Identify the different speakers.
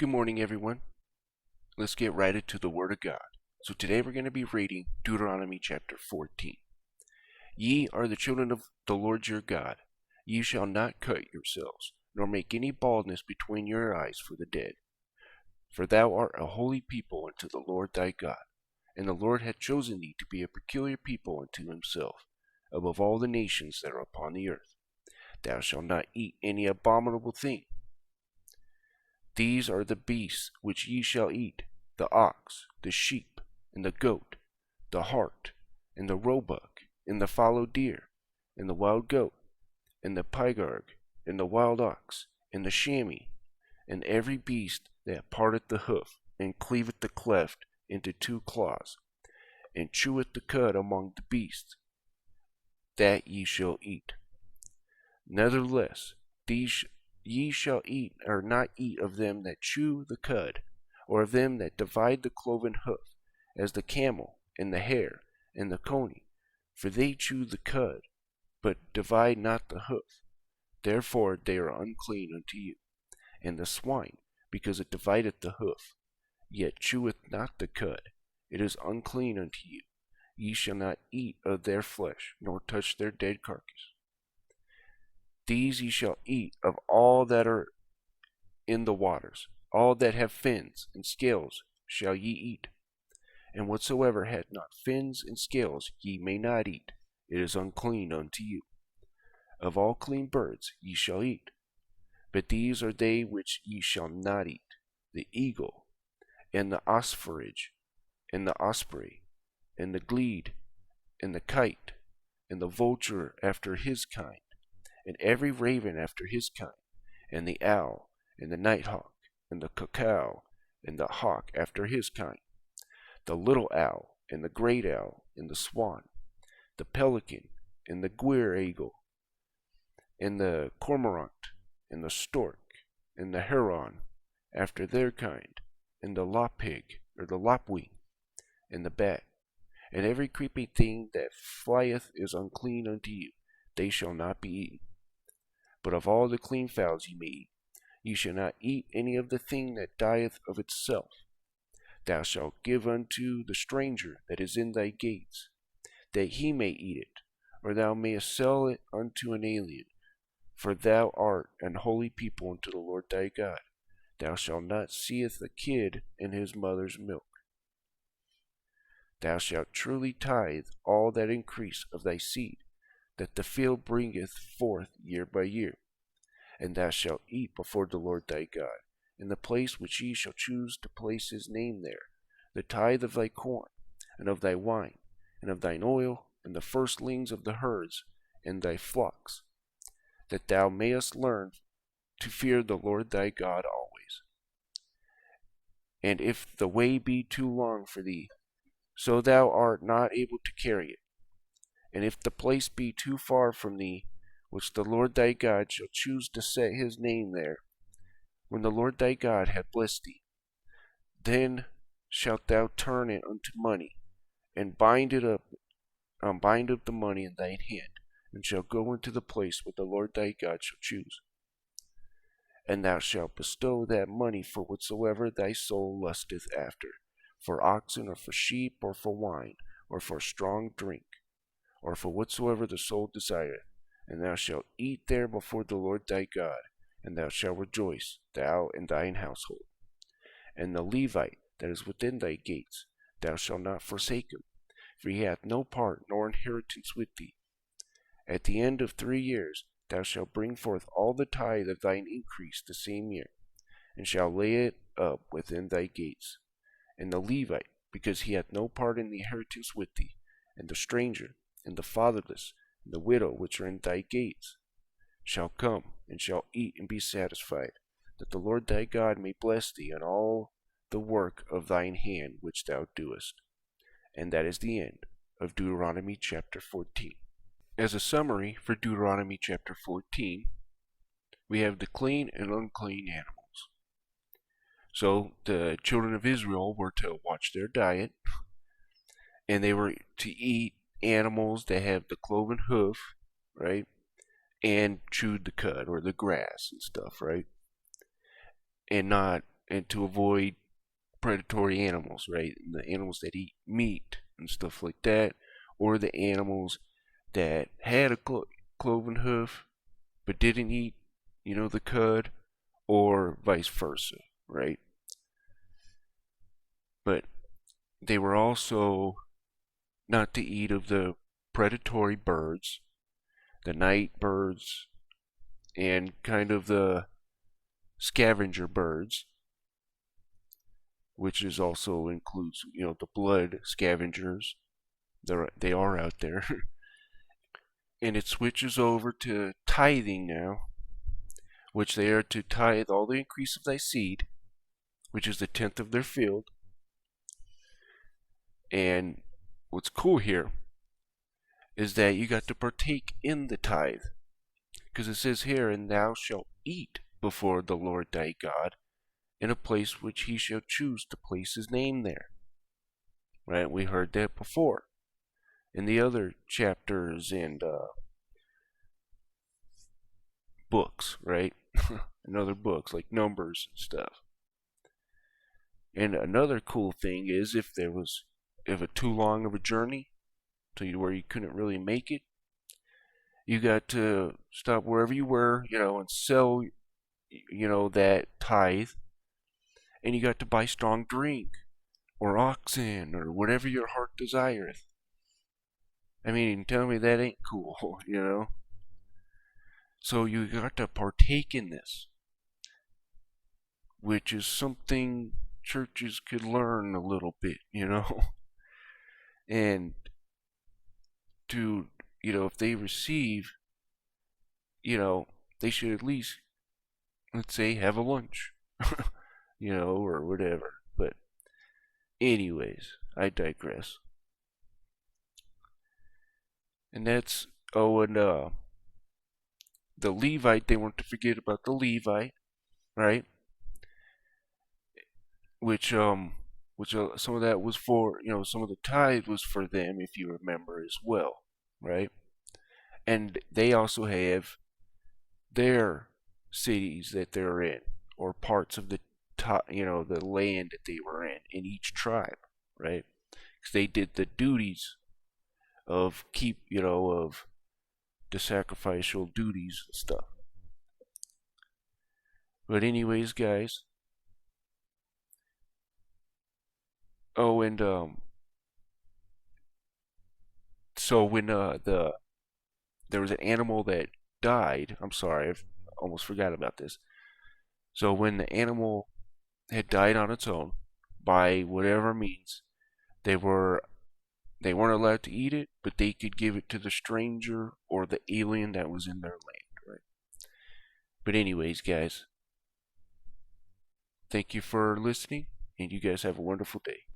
Speaker 1: Good morning, everyone. Let's get right into the Word of God. So today we're going to be reading Deuteronomy chapter 14. Ye are the children of the Lord your God. Ye shall not cut yourselves, nor make any baldness between your eyes for the dead. For thou art a holy people unto the Lord thy God. And the Lord hath chosen thee to be a peculiar people unto himself, above all the nations that are upon the earth. Thou shalt not eat any abominable thing. These are the beasts which ye shall eat, the ox, the sheep, and the goat, the hart, and the roebuck, and the fallow deer, and the wild goat, and the pygarg, and the wild ox, and the chamois, and every beast that parteth the hoof, and cleaveth the cleft into two claws, and cheweth the cud among the beasts, that ye shall eat. Nevertheless, ye shall eat or not eat of them that chew the cud, or of them that divide the cloven hoof, as the camel, and the hare, and the coney, for they chew the cud, but divide not the hoof. Therefore they are unclean unto you. And the swine, because it divideth the hoof, yet cheweth not the cud, it is unclean unto you. Ye shall not eat of their flesh, nor touch their dead carcass. These ye shall eat of all that are in the waters, all that have fins and scales shall ye eat. And whatsoever hath not fins and scales ye may not eat, it is unclean unto you. Of all clean birds ye shall eat. But these are they which ye shall not eat: the eagle, and the osprey, and the osprey, and the glede, and the kite, and the vulture after his kind, and every raven after his kind, and the owl, and the nighthawk, and the cuckoo, and the hawk after his kind, the little owl, and the great owl, and the swan, the pelican, and the guer eagle, and the cormorant, and the stork, and the heron after their kind, and the lopig, or the lapwing, and the bat, and every creeping thing that flieth is unclean unto you, they shall not be eaten. But of all the clean fowls ye may eat. Ye shall not eat any of the thing that dieth of itself. Thou shalt give unto the stranger that is in thy gates, that he may eat it, or thou mayest sell it unto an alien. For thou art an holy people unto the Lord thy God. Thou shalt not seeth a kid in his mother's milk. Thou shalt truly tithe all that increase of thy seed, that the field bringeth forth year by year. And thou shalt eat before the Lord thy God, in the place which ye shall choose to place his name there, the tithe of thy corn, and of thy wine, and of thine oil, and the firstlings of the herds, and thy flocks, that thou mayest learn to fear the Lord thy God always. And if the way be too long for thee, so thou art not able to carry it, and if the place be too far from thee, which the Lord thy God shall choose to set his name there, when the Lord thy God hath blessed thee, then shalt thou turn it unto money, and bind up the money in thine hand, and shall go into the place which the Lord thy God shall choose. And thou shalt bestow that money for whatsoever thy soul lusteth after, for oxen, or for sheep, or for wine, or for strong drink, or for whatsoever the soul desireth, and thou shalt eat there before the Lord thy God, and thou shalt rejoice, thou and thine household. And the Levite that is within thy gates, thou shalt not forsake him, for he hath no part nor inheritance with thee. At the end of 3 years thou shalt bring forth all the tithe of thine increase the same year, and shalt lay it up within thy gates. And the Levite, because he hath no part in the inheritance with thee, and the stranger, and the fatherless, and the widow which are in thy gates, shall come, and shall eat and be satisfied, that the Lord thy God may bless thee in all the work of thine hand which thou doest. And that is the end of Deuteronomy chapter 14. As a summary for Deuteronomy chapter 14, we have the clean and unclean animals. So the children of Israel were to watch their diet, and they were to eat animals that have the cloven hoof, right, and chewed the cud or the grass and stuff, right, and not and to avoid predatory animals, right? And the animals that eat meat and stuff like that, or the animals that had a cloven hoof but didn't eat, the cud, or vice versa, right? But they were also not to eat of the predatory birds, the night birds, and kind of the scavenger birds, which is also includes, the blood scavengers. They are out there. And it switches over to tithing now, which they are to tithe all the increase of thy seed, which is the tenth of their field. And what's cool here is that you got to partake in the tithe, because it says here, and thou shalt eat before the Lord thy God in a place which he shall choose to place his name there. Right? We heard that before in the other chapters and books, right? In other books like Numbers and stuff. And another cool thing is if a too long of a journey to where you couldn't really make it, you got to stop wherever you were, and sell, that tithe, and you got to buy strong drink or oxen or whatever your heart desireth. I mean, tell me that ain't cool, So you got to partake in this, which is something churches could learn a little bit, and to, if they receive, they should at least, let's say, have a lunch, or whatever. But, anyways, I digress. And that's, and the Levite, they weren't to forget about the Levite, right? Which some of that was for, some of the tithe was for them, if you remember as well, right? And they also have their cities that they're in, or parts of the the land that they were in each tribe, right? Because they did the duties of of the sacrificial duties and stuff. But anyways, guys. Oh, and so when there was an animal that died. I'm sorry, I almost forgot about this. So when the animal had died on its own by whatever means, they were they weren't allowed to eat it, but they could give it to the stranger or the alien that was in their land, right? But anyways, guys, thank you for listening, and you guys have a wonderful day.